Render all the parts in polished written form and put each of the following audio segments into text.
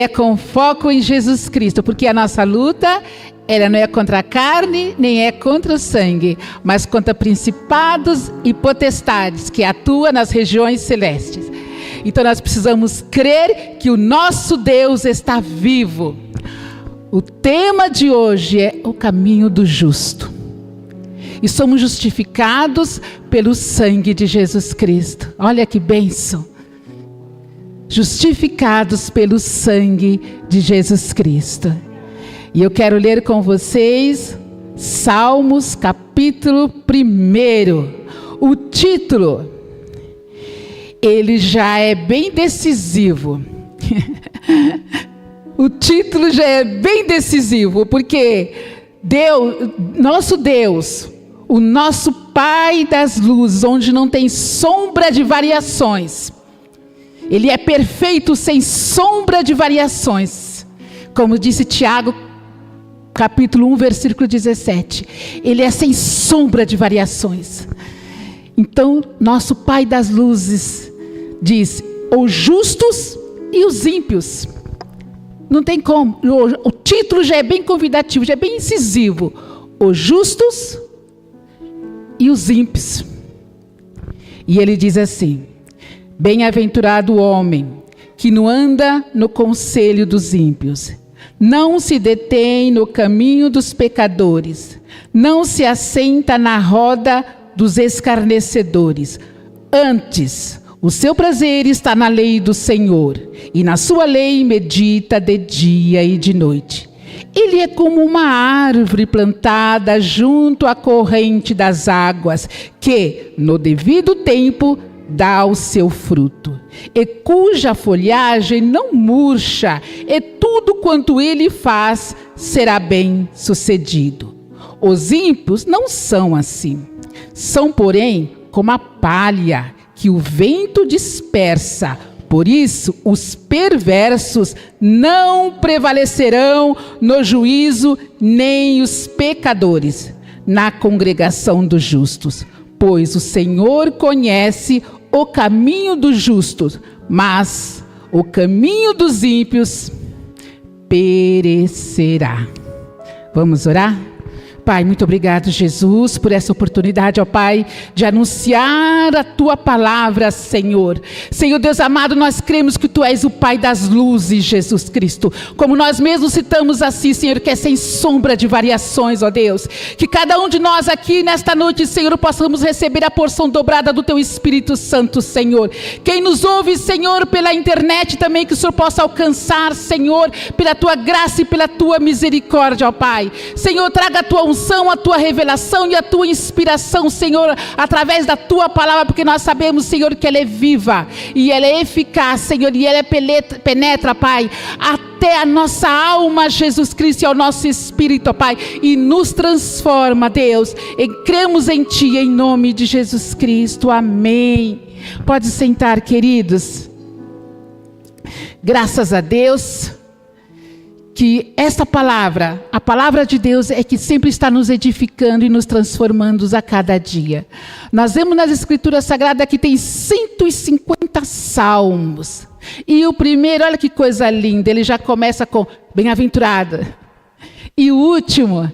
É com foco em Jesus Cristo, porque a nossa luta, ela não é contra a carne, nem é contra o sangue, mas contra principados e potestades que atuam nas regiões celestes. Então nós precisamos crer que o nosso Deus está vivo. O tema de hoje é o caminho do justo. E somos justificados pelo sangue de Jesus Cristo. Olha que bênção. Justificados pelo sangue de Jesus Cristo. E eu quero ler com vocês Salmos capítulo 1. O título, ele já é bem decisivo. O título já é bem decisivo, porque Deus, nosso Deus, o nosso Pai das luzes, onde não tem sombra de variações, Ele é perfeito sem sombra de variações. Como disse Tiago, capítulo 1, versículo 17. Ele é sem sombra de variações. Então, nosso Pai das luzes diz, os justos e os ímpios. Não tem como. O título já é bem convidativo, já é bem incisivo. Os justos e os ímpios. E ele diz assim: bem-aventurado o homem que não anda no conselho dos ímpios, não se detém no caminho dos pecadores, não se assenta na roda dos escarnecedores. Antes, o seu prazer está na lei do Senhor, e na sua lei medita de dia e de noite. Ele é como uma árvore plantada junto à corrente das águas, que, no devido tempo, dá o seu fruto, e cuja folhagem não murcha, e tudo quanto ele faz será bem sucedido. Os ímpios não são assim. São, porém, como a palha que o vento dispersa. Por isso, os perversos não prevalecerão no juízo, nem os pecadores na congregação dos justos. Pois o Senhor conhece o caminho dos justos, mas o caminho dos ímpios perecerá. Vamos orar? Pai, muito obrigado, Jesus, por essa oportunidade, ó Pai, de anunciar a Tua palavra, Senhor. Senhor Deus amado, nós cremos que Tu és o Pai das luzes, Jesus Cristo. Como nós mesmos citamos assim, Senhor, que é sem sombra de variações, ó Deus. Que cada um de nós aqui, nesta noite, Senhor, possamos receber a porção dobrada do Teu Espírito Santo, Senhor. Quem nos ouve, Senhor, pela internet também, que o Senhor possa alcançar, Senhor, pela Tua graça e pela Tua misericórdia, ó Pai. Senhor, traga a Tua unção, a Tua revelação e a Tua inspiração, Senhor, através da Tua palavra, porque nós sabemos, Senhor, que ela é viva e ela é eficaz, Senhor, e ela penetra, Pai, até a nossa alma, Jesus Cristo, e ao nosso espírito, Pai, e nos transforma, Deus, e cremos em Ti, em nome de Jesus Cristo, amém. Pode sentar, queridos. Graças a Deus que esta palavra, a palavra de Deus, é que sempre está nos edificando e nos transformando a cada dia. Nós vemos nas Escrituras Sagradas que tem 150 salmos. E o primeiro, olha que coisa linda, ele já começa com bem-aventurada. E o último,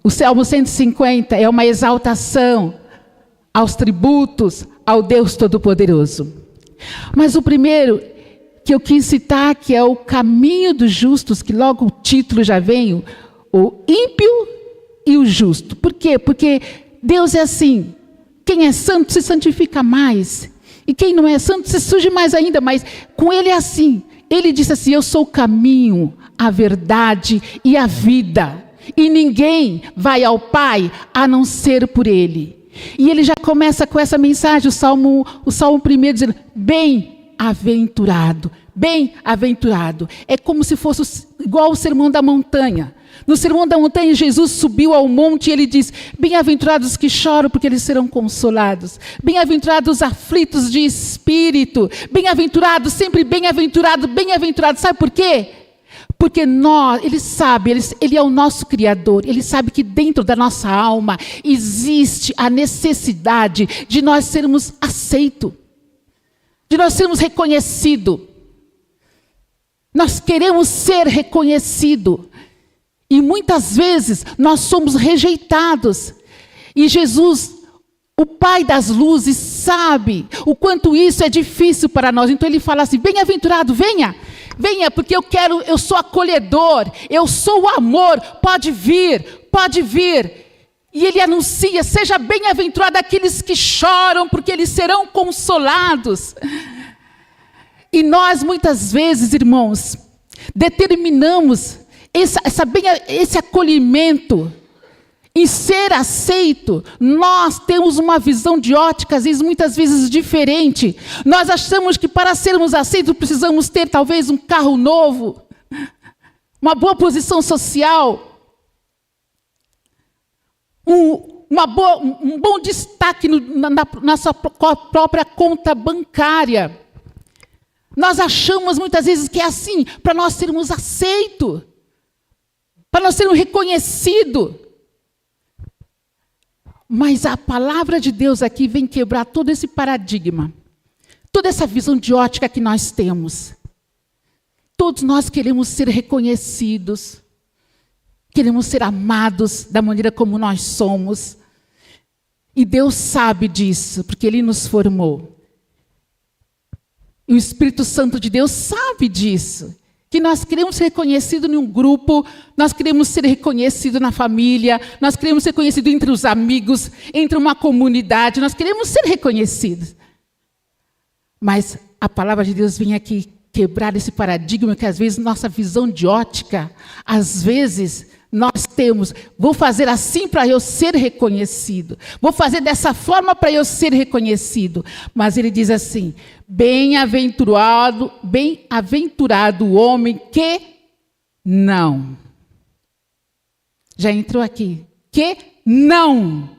o Salmo 150, é uma exaltação aos tributos, ao Deus Todo-Poderoso. Mas o primeiro que eu quis citar, que é o caminho dos justos, que logo o título já vem, o ímpio e o justo. Por quê? Porque Deus é assim, quem é santo se santifica mais, e quem não é santo se surge mais ainda, mas com Ele é assim. Ele disse assim: eu sou o caminho, a verdade e a vida, e ninguém vai ao Pai a não ser por Ele. E ele já começa com essa mensagem, o Salmo 1 dizendo, bem-aventurado, bem-aventurado. É como se fosse igual ao Sermão da Montanha. No Sermão da Montanha, Jesus subiu ao monte e ele diz, bem-aventurados que choram, porque eles serão consolados. Bem-aventurados os aflitos de espírito. Bem-aventurados, sempre bem-aventurado, bem-aventurado. Sabe por quê? Porque Ele sabe, Ele é o nosso Criador. Ele sabe que dentro da nossa alma existe a necessidade de nós sermos aceitos, de nós sermos reconhecidos. Nós queremos ser reconhecidos. E muitas vezes nós somos rejeitados. E Jesus, o Pai das luzes, sabe o quanto isso é difícil para nós. Então ele fala assim: bem-aventurado, venha. Venha, porque eu sou acolhedor, eu sou o amor, pode vir, pode vir. E ele anuncia: seja bem-aventurado aqueles que choram, porque eles serão consolados. E nós, muitas vezes, irmãos, determinamos esse acolhimento em ser aceito. Nós temos uma visão de ótica, às vezes, muitas vezes diferente. Nós achamos que para sermos aceitos precisamos ter talvez um carro novo, uma boa posição social, um bom destaque na nossa própria conta bancária. Nós achamos muitas vezes que é assim, para nós sermos aceitos, para nós sermos reconhecidos. Mas a palavra de Deus aqui vem quebrar todo esse paradigma, toda essa visão de ótica que nós temos. Todos nós queremos ser reconhecidos, queremos ser amados da maneira como nós somos. E Deus sabe disso, porque Ele nos formou. E o Espírito Santo de Deus sabe disso, que nós queremos ser reconhecidos em um grupo, nós queremos ser reconhecidos na família, nós queremos ser reconhecidos entre os amigos, entre uma comunidade, nós queremos ser reconhecidos. Mas a palavra de Deus vem aqui quebrar esse paradigma que às vezes nossa visão de ótica, às vezes nós temos: vou fazer assim para eu ser reconhecido, vou fazer dessa forma para eu ser reconhecido. Mas ele diz assim: bem-aventurado o homem que não. Já entrou aqui. Que não.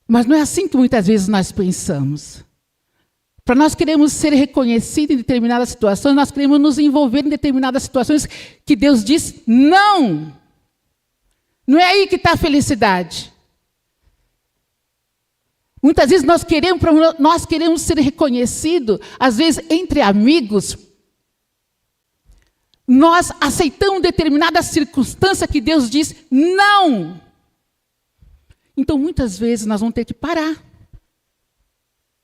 Mas não é assim que muitas vezes nós pensamos. Para nós queremos ser reconhecidos em determinadas situações, nós queremos nos envolver em determinadas situações que Deus diz não. Não é aí que está a felicidade. Muitas vezes nós queremos ser reconhecidos, às vezes entre amigos, nós aceitamos determinada circunstância que Deus diz não. Então muitas vezes nós vamos ter que parar.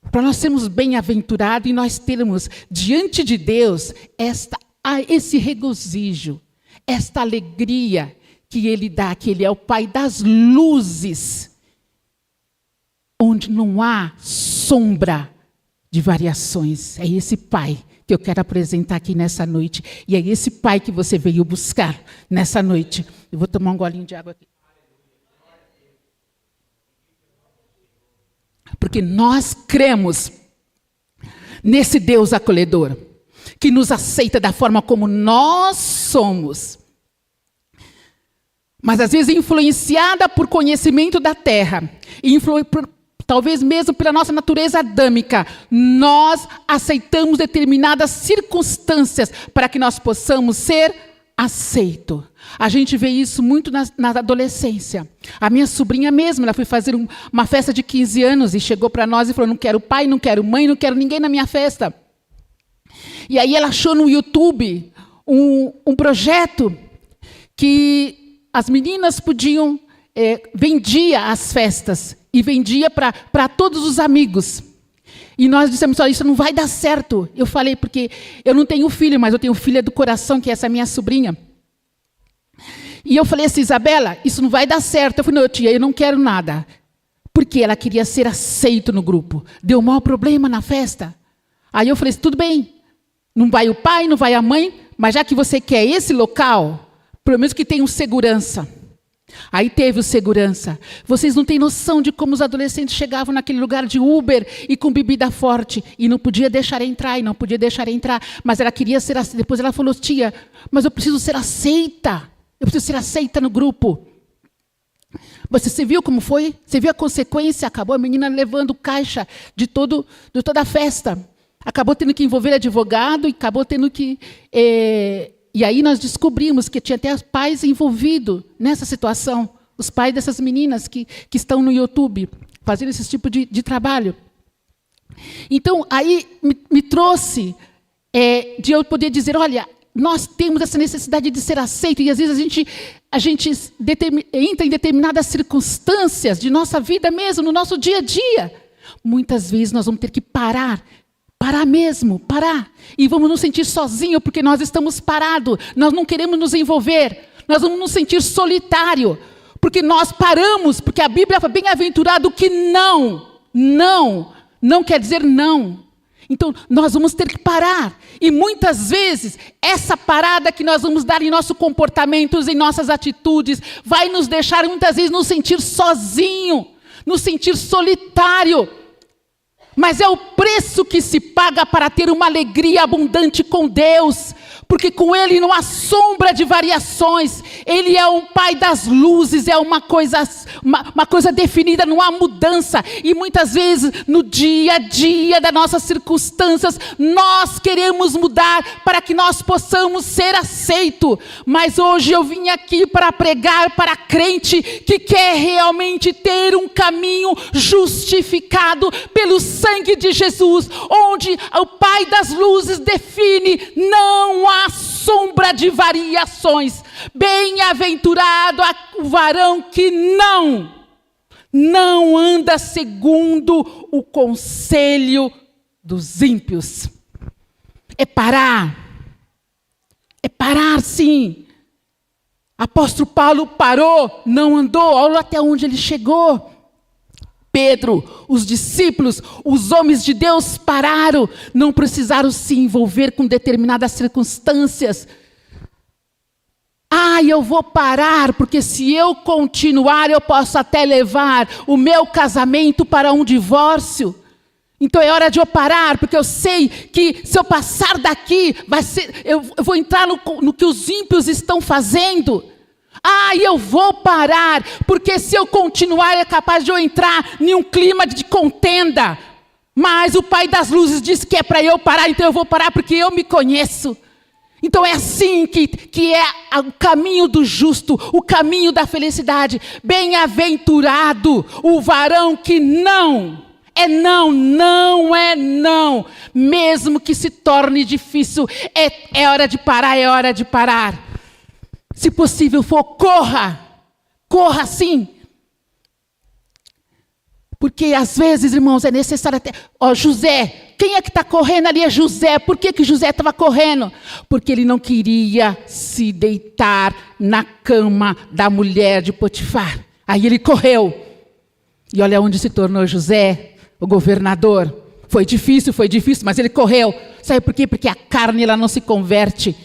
Para nós sermos bem-aventurados e nós termos diante de Deus esse regozijo, esta alegria que Ele dá, que Ele é o Pai das luzes, onde não há sombra de variações. É esse Pai que eu quero apresentar aqui nessa noite. E é esse Pai que você veio buscar nessa noite. Eu vou tomar um golinho de água aqui. Porque nós cremos nesse Deus acolhedor, que nos aceita da forma como nós somos. Mas às vezes influenciada por conhecimento da terra, talvez mesmo pela nossa natureza adâmica, nós aceitamos determinadas circunstâncias para que nós possamos ser aceitos. A gente vê isso muito na adolescência. A minha sobrinha mesmo, ela foi fazer uma festa de 15 anos e chegou para nós e falou: não quero pai, não quero mãe, não quero ninguém na minha festa. E aí ela achou no YouTube um projeto que as meninas podiam, vendia as festas e vendia para todos os amigos. E nós dissemos: olha, isso não vai dar certo. Eu falei, porque eu não tenho filho, mas eu tenho filha do coração, que é essa minha sobrinha. E eu falei assim: Isabela, isso não vai dar certo. Eu falei: não, tia, eu não quero nada. Porque ela queria ser aceito no grupo. Deu um maior problema na festa. Aí eu falei assim: tudo bem, não vai o pai, não vai a mãe, mas já que você quer esse local, pelo menos que tenha um segurança. Aí teve o segurança. Vocês não têm noção de como os adolescentes chegavam naquele lugar de Uber e com bebida forte. E não podia deixar entrar, Mas ela queria ser aceita. Depois ela falou: tia, mas eu preciso ser aceita. Eu preciso ser aceita no grupo. Você viu como foi? Você viu a consequência? Acabou a menina levando caixa de toda a festa. Acabou tendo que envolver advogado e acabou tendo que... E aí nós descobrimos que tinha até os pais envolvidos nessa situação. Os pais dessas meninas que estão no YouTube, fazendo esse tipo de trabalho. Então, aí me trouxe de eu poder dizer, olha, nós temos essa necessidade de ser aceito, e às vezes a gente entra em determinadas circunstâncias de nossa vida mesmo, no nosso dia a dia. Muitas vezes nós vamos ter que parar mesmo, e vamos nos sentir sozinhos, porque nós estamos parados, nós não queremos nos envolver, nós vamos nos sentir solitário, porque nós paramos, porque a Bíblia fala, bem-aventurado que não quer dizer não. Então, nós vamos ter que parar. E muitas vezes, essa parada que nós vamos dar em nossos comportamentos, em nossas atitudes, vai nos deixar muitas vezes nos sentir sozinho, nos sentir solitário. Mas é o preço que se paga para ter uma alegria abundante com Deus. Porque com Ele não há sombra de variações. Ele é um Pai das luzes, é uma coisa definida, não há mudança. E muitas vezes, no dia a dia das nossas circunstâncias, nós queremos mudar para que nós possamos ser aceitos. Mas hoje eu vim aqui para pregar para crente que quer realmente ter um caminho justificado pelo sangue de Jesus, onde o Pai das luzes define, não há sombra de variações. Bem-aventurado o varão que não anda segundo o conselho dos ímpios. É parar sim. Apóstolo Paulo parou, não andou, olha até onde ele chegou. Pedro, os discípulos, os homens de Deus pararam, não precisaram se envolver com determinadas circunstâncias. Eu vou parar, porque se eu continuar, eu posso até levar o meu casamento para um divórcio. Então é hora de eu parar, porque eu sei que se eu passar daqui, eu vou entrar no que os ímpios estão fazendo. Eu vou parar, porque se eu continuar é capaz de eu entrar em um clima de contenda. Mas o Pai das luzes disse que é para eu parar, então eu vou parar porque eu me conheço. Então é assim que é o caminho do justo, o caminho da felicidade. Bem-aventurado o varão que não é não. Mesmo que se torne difícil, é hora de parar. Se possível for, corra sim. Porque às vezes, irmãos, é necessário até... José, quem é que está correndo ali? É José. Por que José estava correndo? Porque ele não queria se deitar na cama da mulher de Potifar. Aí ele correu. E olha onde se tornou José, o governador. Foi difícil, mas ele correu. Sabe por quê? Porque a carne ela não se converte.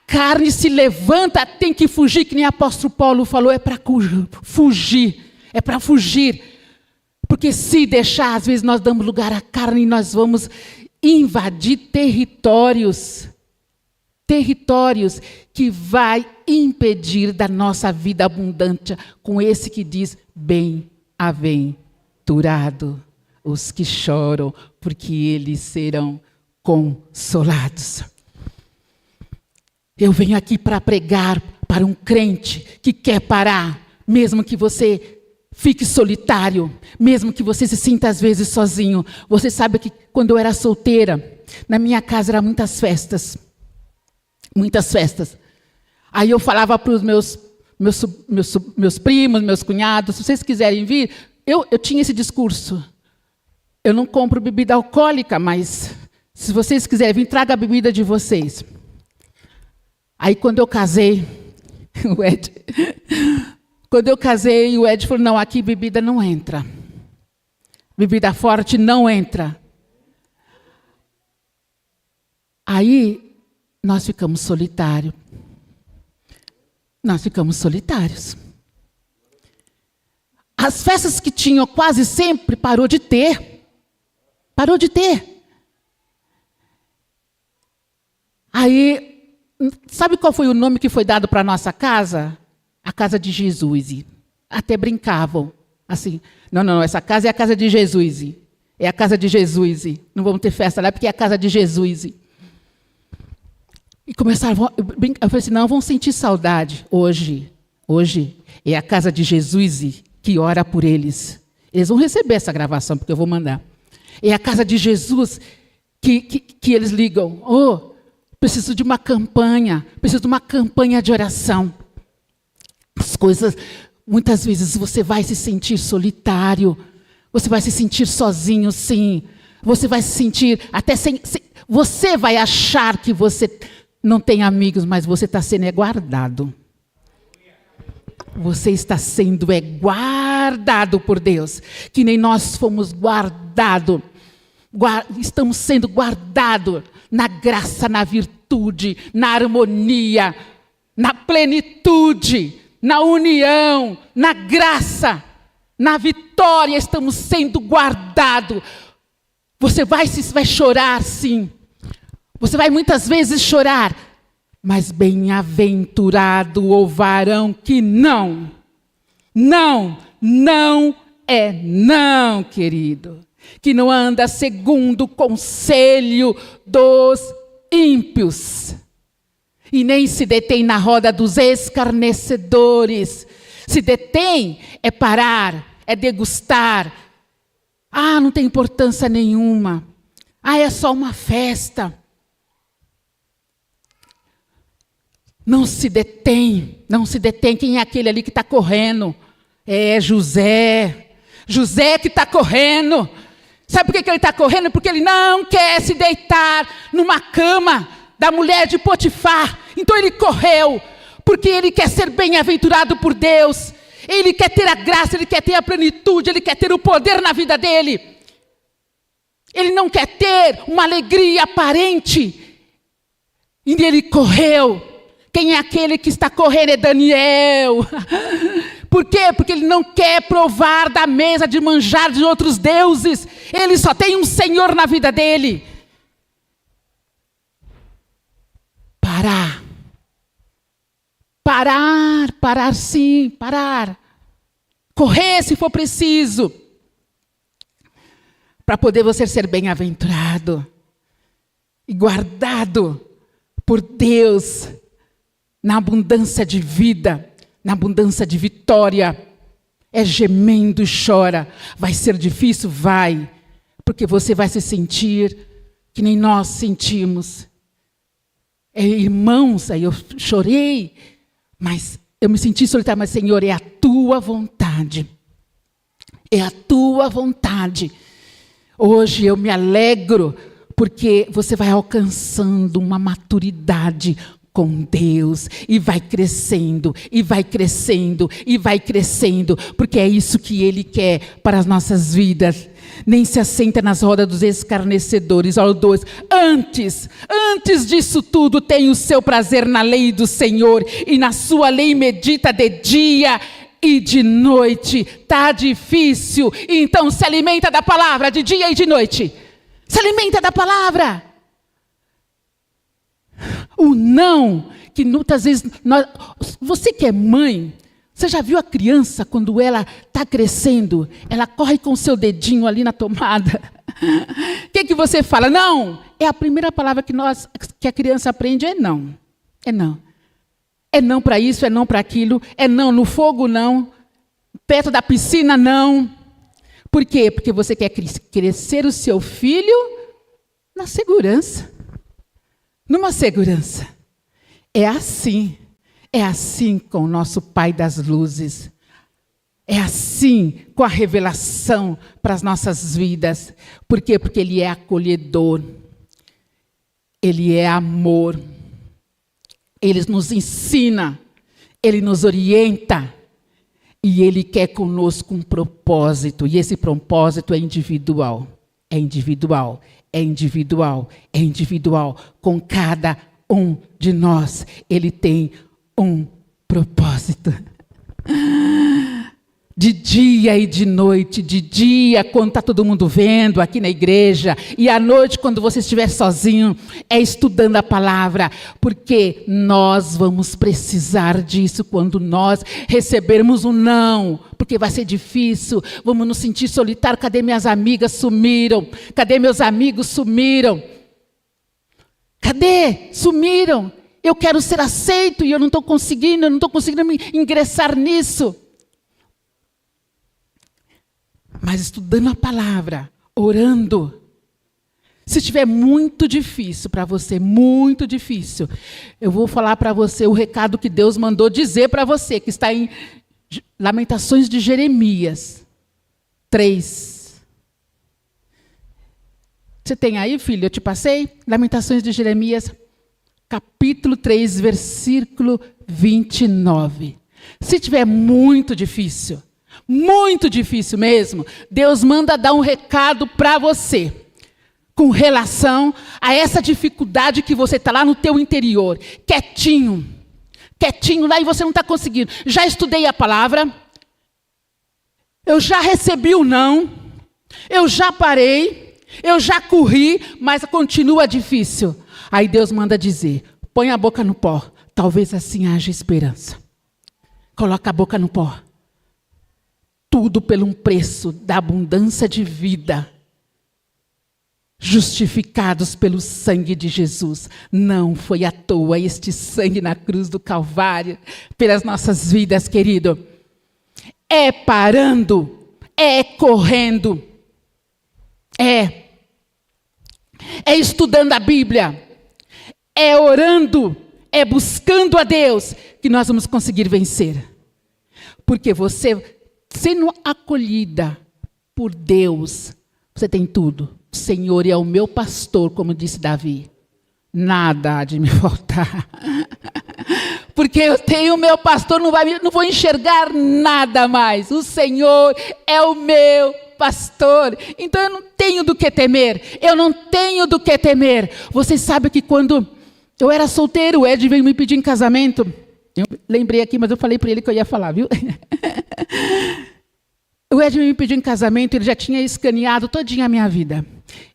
Carne se levanta, tem que fugir, que nem o apóstolo Paulo falou, é para fugir, porque se deixar, às vezes nós damos lugar à carne e nós vamos invadir territórios que vai impedir da nossa vida abundante, com esse que diz, bem-aventurado os que choram, porque eles serão consolados. Eu venho aqui para pregar para um crente que quer parar, mesmo que você fique solitário, mesmo que você se sinta às vezes sozinho. Você sabe que quando eu era solteira, na minha casa eram muitas festas. Aí eu falava para os meus primos, meus cunhados, se vocês quiserem vir, eu tinha esse discurso. Eu não compro bebida alcoólica, mas se vocês quiserem vir, traga a bebida de vocês. Aí quando eu casei, o Ed falou, não, aqui bebida não entra. Bebida forte não entra. Aí nós ficamos solitários. As festas que tinham quase sempre parou de ter. Aí... Sabe qual foi o nome que foi dado para a nossa casa? A casa de Jesus. Até brincavam. Assim, não, essa casa é a casa de Jesus. É a casa de Jesus. Não vamos ter festa lá porque é a casa de Jesus. E começaram, eu falei assim, não, vão sentir saudade. Hoje é a casa de Jesus que ora por eles. Eles vão receber essa gravação, porque eu vou mandar. É a casa de Jesus que eles ligam. Oh, preciso de uma campanha de oração. As coisas, muitas vezes você vai se sentir solitário, você vai se sentir sozinho, sim. Você vai se sentir até você vai achar que você não tem amigos, mas você está sendo guardado. Você está sendo guardado por Deus, que nem nós fomos guardados. Estamos sendo guardados na graça, na virtude, na harmonia, na plenitude, na união, na graça, na vitória. Estamos sendo guardados. Você vai chorar, sim. Você vai muitas vezes chorar. Mas bem-aventurado o varão que não, querido. Que não anda segundo o conselho dos ímpios. E nem se detém na roda dos escarnecedores. Se detém é parar, é degustar. Ah, não tem importância nenhuma. Ah, é só uma festa. Não se detém. Quem é aquele ali que está correndo? É José. José que está correndo. Sabe por que ele está correndo? Porque ele não quer se deitar numa cama da mulher de Potifar. Então ele correu, porque ele quer ser bem-aventurado por Deus. Ele quer ter a graça, ele quer ter a plenitude, ele quer ter o poder na vida dele. Ele não quer ter uma alegria aparente. E ele correu. Quem é aquele que está correndo? É Daniel. Por quê? Porque ele não quer provar da mesa de manjar de outros deuses. Ele só tem um Senhor na vida dele. Parar sim, parar. Correr se for preciso. Para poder você ser bem-aventurado e guardado por Deus na abundância de vida, na abundância de vitória. É gemendo e chora. Vai ser difícil? Vai. Porque você vai se sentir que nem nós sentimos. Irmãos, aí eu chorei, mas eu me senti solitário. Mas, Senhor, é a tua vontade. É a tua vontade. Hoje eu me alegro, porque você vai alcançando uma maturidade com Deus, e vai crescendo, e vai crescendo, e vai crescendo, porque é isso que Ele quer para as nossas vidas. Nem se assenta nas rodas dos escarnecedores. Olha o 2. Antes disso tudo, tem o seu prazer na lei do Senhor, e na sua lei medita de dia e de noite. Está difícil, então se alimenta da palavra de dia e de noite. Se alimenta da palavra. O não, que muitas vezes, você que é mãe, você já viu a criança quando ela está crescendo, ela corre com o seu dedinho ali na tomada. O que você fala? Não. É a primeira palavra que a criança aprende, é não. É não. É não para isso, é não para aquilo, é não no fogo, não. Perto da piscina, não. Por quê? Porque você quer crescer o seu filho na segurança. Numa segurança. É assim com o nosso Pai das luzes. É assim com a revelação para as nossas vidas. Por quê? Porque Ele é acolhedor. Ele é amor. Ele nos ensina. Ele nos orienta. E Ele quer conosco um propósito. E esse propósito é individual. É individual. É individual, é individual. Com cada um de nós, Ele tem um propósito. De dia e de noite. De dia, quando está todo mundo vendo aqui na igreja. E à noite, quando você estiver sozinho, é estudando a palavra. Porque nós vamos precisar disso quando nós recebermos um não. Porque vai ser difícil, vamos nos sentir solitários. Cadê minhas amigas? Sumiram. Cadê meus amigos? Sumiram. Cadê? Sumiram. Eu quero ser aceito e eu não estou conseguindo me ingressar nisso. Mas estudando a palavra, orando, Se estiver muito difícil para você, muito difícil, eu vou falar para você o recado que Deus mandou dizer para você, que está em Lamentações de Jeremias 3. Você tem aí, filho? Eu te passei? Lamentações de Jeremias, capítulo 3, versículo 29. Se estiver muito difícil mesmo, Deus manda dar um recado para você, com relação a essa dificuldade que você está lá no teu interior, quietinho lá e você não está conseguindo. Já estudei a palavra, eu já recebi o não, eu já parei, eu já corri, mas continua difícil. Aí Deus manda dizer, põe a boca no pó, talvez assim haja esperança. Coloca a boca no pó. Tudo pelo um preço da abundância de vida. Justificados pelo sangue de Jesus. Não foi à toa este sangue na cruz do Calvário, pelas nossas vidas, querido. É parando, é correndo, é estudando a Bíblia, é orando, é buscando a Deus, que nós vamos conseguir vencer. Porque você, sendo acolhida por Deus, você tem tudo. O Senhor é o meu pastor, como disse Davi. Nada há de me faltar. Porque eu tenho o meu pastor, não vou enxergar nada mais. O Senhor é o meu pastor. Então eu não tenho do que temer. Eu não tenho do que temer. Vocês sabem que quando eu era solteiro, o Ed veio me pedir em casamento. Eu lembrei aqui, mas eu falei para ele que eu ia falar, viu? O Ed me pediu em casamento, ele já tinha escaneado todinha a minha vida.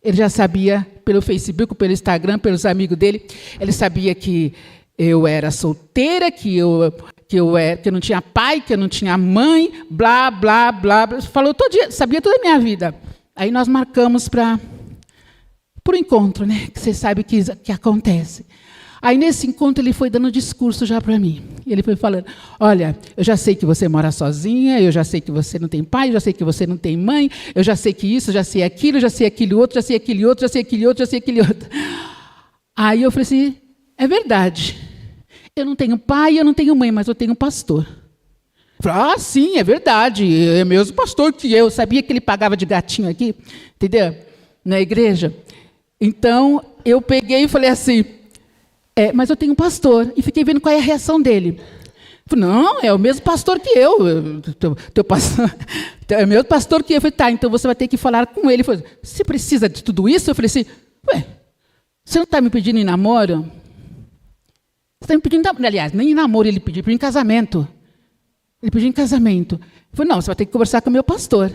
Ele já sabia, pelo Facebook, pelo Instagram, pelos amigos dele, ele sabia que eu era solteira, que eu não tinha pai, que eu não tinha mãe, blá, blá, blá. Falou todinha, sabia toda a minha vida. Aí nós marcamos para o encontro, né? Que você sabe que acontece. Aí, nesse encontro, ele foi dando discurso já para mim. Ele foi falando, olha, eu já sei que você mora sozinha, eu já sei que você não tem pai, eu já sei que você não tem mãe, eu já sei que isso, já sei aquilo, já sei aquele outro, já sei aquele outro, já sei aquele outro, já sei aquele outro. Aí eu falei assim, é verdade. Eu não tenho pai, eu não tenho mãe, mas eu tenho um pastor. Eu falei, ah, sim, é verdade, é o mesmo pastor que eu. Sabia que ele pagava de gatinho aqui, entendeu? Na igreja. Então, eu peguei e falei assim, mas eu tenho um pastor. E fiquei vendo qual é a reação dele. Falei, não, é o mesmo pastor que eu. Teu pastor, é o mesmo pastor que eu. Eu falei, tá, então você vai ter que falar com ele. Ele falou, você precisa de tudo isso? Eu falei assim, você não está me pedindo em namoro? Você está me pedindo, aliás, nem em namoro ele pediu em casamento. Ele pediu em casamento. Eu falei, não, você vai ter que conversar com o meu pastor.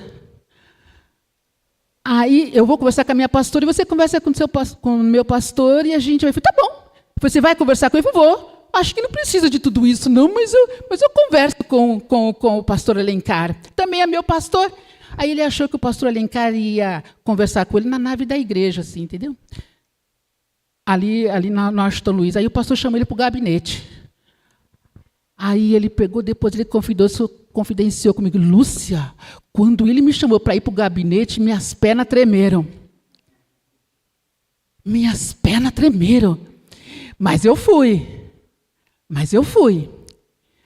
Aí eu vou conversar com a minha pastora e você conversa com o meu pastor e a gente vai. Eu falei, tá bom. Você vai conversar com ele? Eu vou. Acho que não precisa de tudo isso, não, mas eu converso com o pastor Alencar. Também é meu pastor. Aí ele achou que o pastor Alencar ia conversar com ele na nave da igreja, assim, entendeu? Ali no Aston Luiz. Aí o pastor chamou ele para o gabinete. Aí ele pegou, depois ele confidenciou comigo. Lúcia, quando ele me chamou para ir para o gabinete, minhas pernas tremeram. Minhas pernas tremeram. Mas eu fui.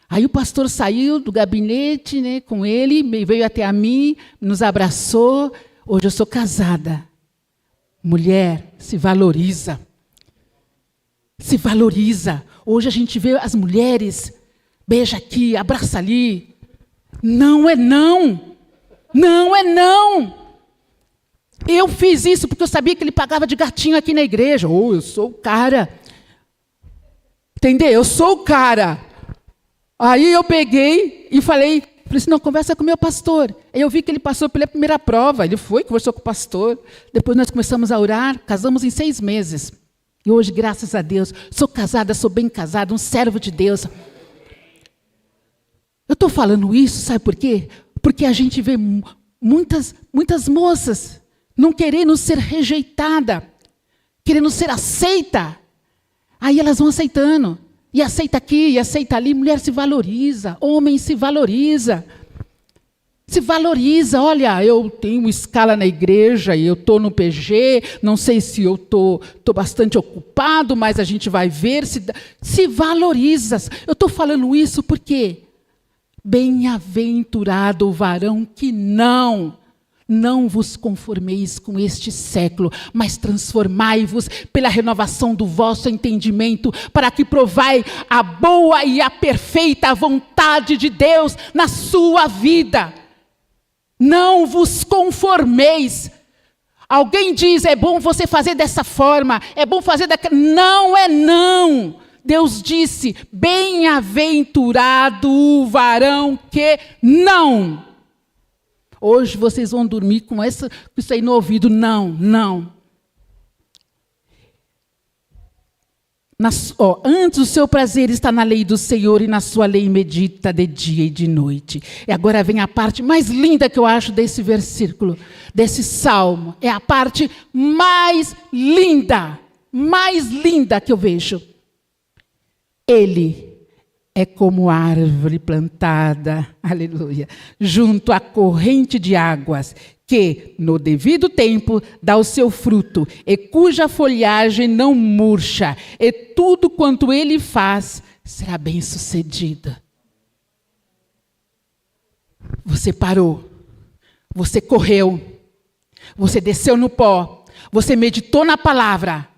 Aí o pastor saiu do gabinete, né, com ele, veio até a mim, nos abraçou. Hoje eu sou casada. Mulher, se valoriza. Se valoriza. Hoje a gente vê as mulheres, beija aqui, abraça ali. Não é não. Não é não. Eu fiz isso porque eu sabia que ele pagava de gatinho aqui na igreja. Eu sou o cara. Entendeu? Eu sou o cara. Aí eu peguei e falei assim, não, conversa com o meu pastor. Aí eu vi que ele passou pela primeira prova. Ele foi, conversou com o pastor. Depois nós começamos a orar. Casamos em 6 meses. E hoje, graças a Deus, sou casada, sou bem casada, um servo de Deus. Eu estou falando isso, sabe por quê? Porque a gente vê muitas moças não querendo ser rejeitada, querendo ser aceita. Aí elas vão aceitando. E aceita aqui, e aceita ali. Mulher se valoriza. Homem se valoriza. Se valoriza. Olha, eu tenho escala na igreja e eu estou no PG, não sei se eu estou bastante ocupado, mas a gente vai ver. Se valoriza. Eu estou falando isso porque bem-aventurado o varão que não vos conformeis com este século, mas transformai-vos pela renovação do vosso entendimento, para que provai a boa e a perfeita vontade de Deus na sua vida. Não vos conformeis. Alguém diz, é bom você fazer dessa forma, é bom fazer daquela. Não é não. Deus disse, bem-aventurado o varão que não. Hoje vocês vão dormir com isso aí no ouvido. Não. Antes o seu prazer está na lei do Senhor e na sua lei medita de dia e de noite. E agora vem a parte mais linda que eu acho desse versículo, desse salmo. É a parte mais linda que eu vejo. Ele é como árvore plantada, aleluia, junto à corrente de águas, que no devido tempo dá o seu fruto, e cuja folhagem não murcha, e tudo quanto ele faz será bem sucedido. Você parou, você correu, você desceu no pó, você meditou na palavra,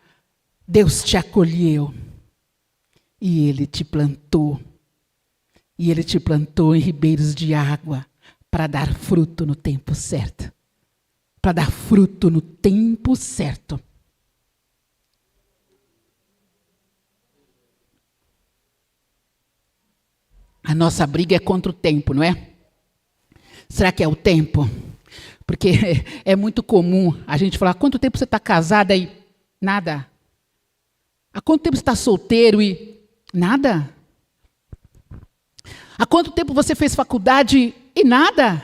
Deus te acolheu, e Ele te plantou. E Ele te plantou em ribeiros de água para dar fruto no tempo certo. Para dar fruto no tempo certo. A nossa briga é contra o tempo, não é? Será que é o tempo? Porque é muito comum a gente falar, quanto tempo você está casada e nada? Há quanto tempo você está solteiro e nada? Há quanto tempo você fez faculdade e nada?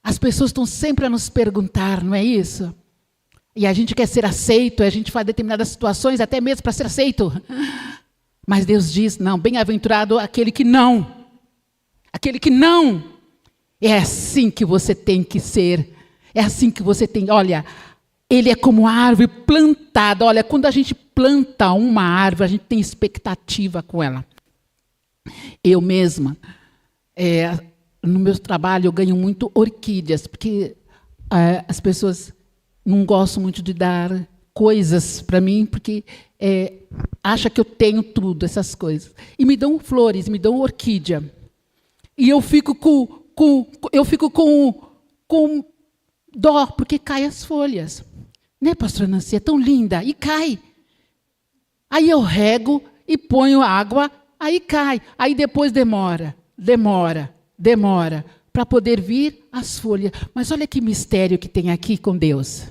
As pessoas estão sempre a nos perguntar, não é isso? E a gente quer ser aceito, a gente faz determinadas situações até mesmo para ser aceito. Mas Deus diz, não, bem-aventurado aquele que não. Aquele que não. É assim que você tem que ser. É assim que você tem, olha, ele é como árvore plantada. Olha, quando a gente planta uma árvore, a gente tem expectativa com ela. Eu mesma, no meu trabalho, eu ganho muito orquídeas, porque as pessoas não gostam muito de dar coisas para mim, porque acham que eu tenho tudo, essas coisas. E me dão flores, me dão orquídea. E eu fico com dó, porque cai as folhas. Né, pastora Nancy? É tão linda, e cai. Aí eu rego e ponho água, aí cai. Aí depois demora, para poder vir as folhas. Mas olha que mistério que tem aqui com Deus.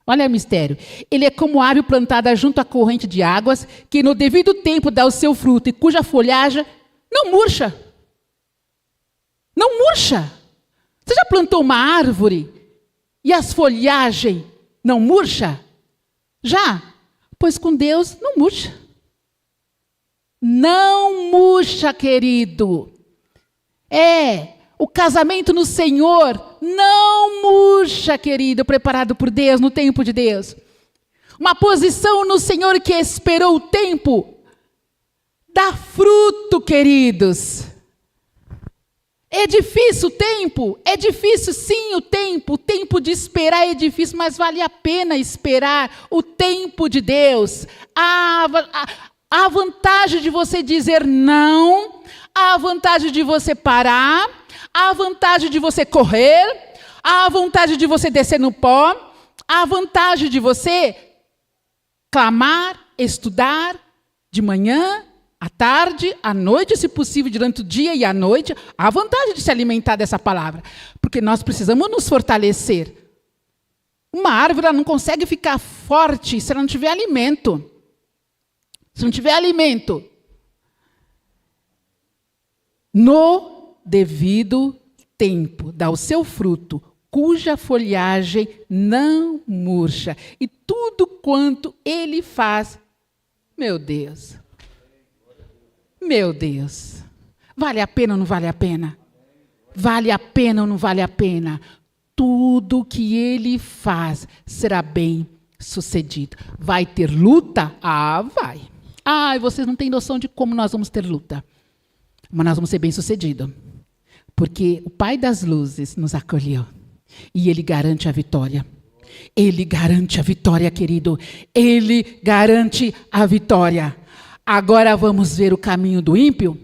Olha o mistério. Ele é como árvore plantada junto à corrente de águas, que no devido tempo dá o seu fruto, e cuja folhagem não murcha. Não murcha. Você já plantou uma árvore e as folhagens não murcha? Já? Pois com Deus não murcha. Não murcha, querido. O casamento no Senhor não murcha, querido, preparado por Deus, no tempo de Deus. Uma posição no Senhor que esperou o tempo, dá fruto, queridos. É difícil o tempo? É difícil sim o tempo de esperar é difícil, mas vale a pena esperar o tempo de Deus. A vantagem de você dizer não, a vantagem de você parar, a vantagem de você correr, a vantagem de você descer no pó, a vantagem de você clamar, estudar de manhã, à tarde, à noite, se possível, durante o dia e à noite, a vantagem de se alimentar dessa palavra, porque nós precisamos nos fortalecer. Uma árvore ela não consegue ficar forte se ela não tiver alimento. Se não tiver alimento, no devido tempo dá o seu fruto, cuja folhagem não murcha, e tudo quanto ele faz, meu Deus, vale a pena ou não vale a pena? vale a pena ou não vale a pena? Tudo que ele faz será bem sucedido. Vai ter luta? Ah, vai. Ah, vocês não têm noção de como nós vamos ter luta. Mas nós vamos ser bem sucedidos. Porque o Pai das Luzes nos acolheu. E Ele garante a vitória. Ele garante a vitória, querido. Ele garante a vitória. Agora vamos ver o caminho do ímpio?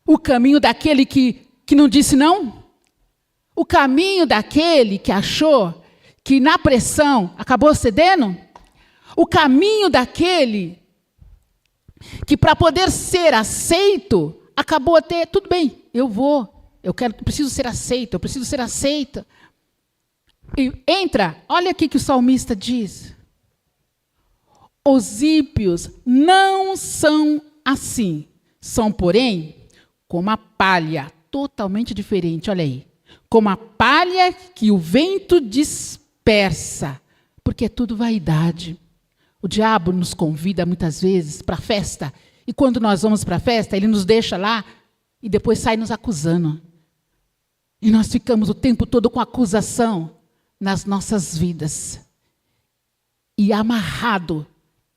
O caminho daquele que não disse não? O caminho daquele que achou que na pressão acabou cedendo? O caminho daquele que para poder ser aceito, acabou até, tudo bem, eu preciso ser aceito, eu preciso ser aceita. E entra, olha aqui que o salmista diz. Os ímpios não são assim, são, porém, como a palha, totalmente diferente, olha aí. Como a palha que o vento dispersa, porque é tudo vaidade. O diabo nos convida muitas vezes para a festa, e quando nós vamos para a festa, ele nos deixa lá e depois sai nos acusando. E nós ficamos o tempo todo com acusação nas nossas vidas. E amarrado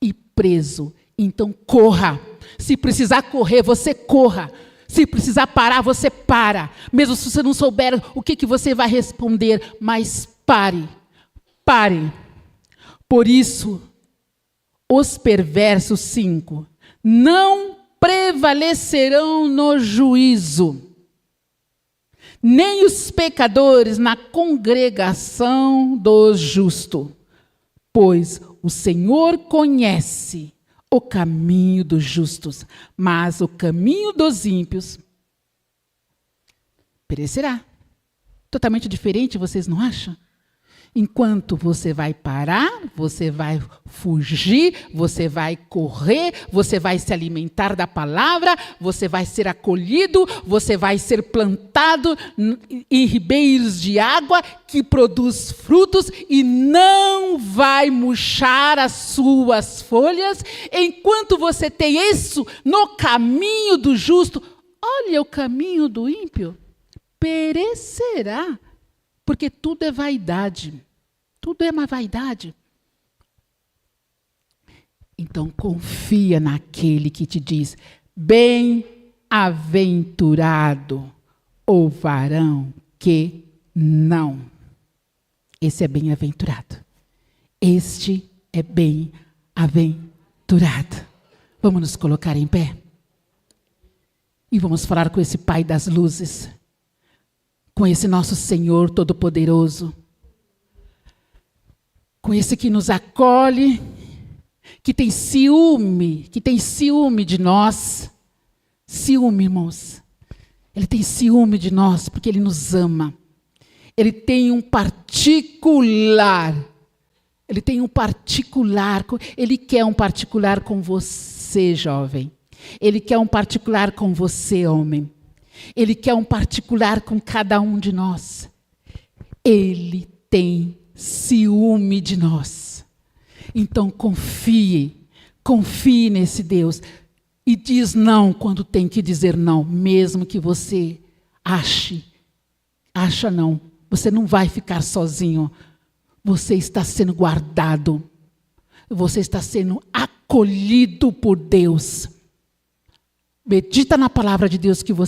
e preso. Então corra. Se precisar correr, você corra. Se precisar parar, você para. Mesmo se você não souber o que você vai responder, mas pare. Pare. Por isso, os perversos 5 não prevalecerão no juízo, nem os pecadores na congregação dos justos, pois o Senhor conhece o caminho dos justos, mas o caminho dos ímpios perecerá. Totalmente diferente, vocês não acham? Enquanto você vai parar, você vai fugir, você vai correr, você vai se alimentar da palavra, você vai ser acolhido, você vai ser plantado em ribeiros de água que produz frutos e não vai murchar as suas folhas. Enquanto você tem isso no caminho do justo, olha o caminho do ímpio, perecerá. Porque tudo é vaidade. Tudo é uma vaidade. Então, confia naquele que te diz, bem-aventurado o varão que não. Esse é bem-aventurado. Este é bem-aventurado. Vamos nos colocar em pé? E vamos falar com esse Pai das Luzes. Com esse nosso Senhor Todo-Poderoso, com esse que nos acolhe, que tem ciúme de nós. Ciúme, irmãos. Ele tem ciúme de nós porque Ele nos ama. Ele tem um particular. Ele quer um particular com você, jovem. Ele quer um particular com você, homem. Ele quer um particular com cada um de nós. Ele tem ciúme de nós. Então confie nesse Deus. E diz não quando tem que dizer não, mesmo que você acha não. Você não vai ficar sozinho. Você está sendo guardado. Você está sendo acolhido por Deus. Medita na palavra de Deus que você